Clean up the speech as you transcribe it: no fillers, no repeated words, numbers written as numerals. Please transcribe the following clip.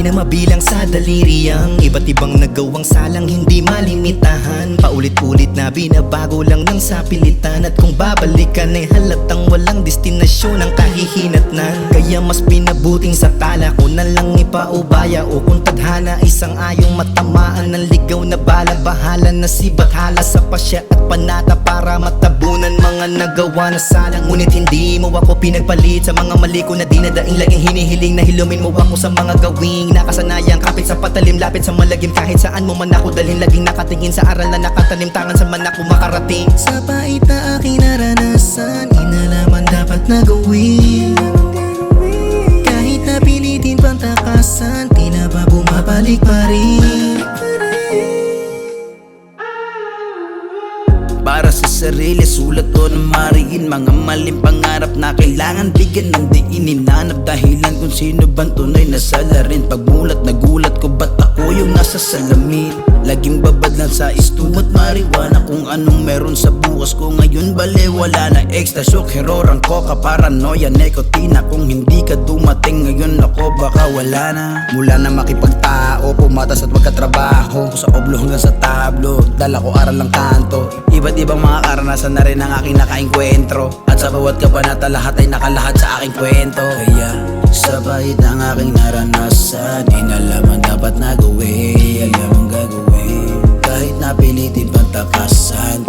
na mabilang sa daliri ang iba't ibang nagawang salang hindi malimitahan. Paulit-ulit na binabago lang ng sapilitan, at kung babalikan ay halatang walang destinasyon ang kahihinatnan. Kaya mas pinabuting sa tala ko na lang ipaubaya, o kung tadhana isang ayong matamaan ng ligaw na bala. Bahala na si Bathala sa pasya at panata para matabunan mga nagawa na salang. Ngunit hindi mo ako pinagpalit sa mga mali ko na dinadaing. Laging hinihiling na hilumin mo ako sa mga gawing nakasanayang kapit sa patalim, lapit sa malagim. Kahit saan mo man ako dalhin, laging nakatingin sa aral na nakatanim. Tangan sa man ako makarating. Sa pait na aking naranasan, inalaman dapat na gawin. Kahit napilitin pang takasan, tila ba bumabalik pa rin. Para sa sarili, sulat ko na mariin mga maling pangarap na kailangan bigyan ng diin. Hinanap dahilan kung sino bang tunay na salarin. Pagmulat nagulat ko, ba't ako yung nasa salamin? Laging babad lang sa istumat mariwana kung anong meron sa bukas ko. Ngayon bale wala na extra shock, herorang ko ka paranoia, nekotina. Kung hindi ka dumating ngayon ako baka wala na. Mula na makipagtao, pumatas at magkatrabaho, sa oblo hanggang sa tablo, dala ko aral lang kanto. Iba't ibang mga karanasan na rin ang aking nakainkwentro, at sa bawat kabanata lahat ay nakalahad sa aking kwento. Kaya sa bait ng aking naranasan, inalaman dapat na gawin, alam ang gagawin. Kahit napilitin pang takasan,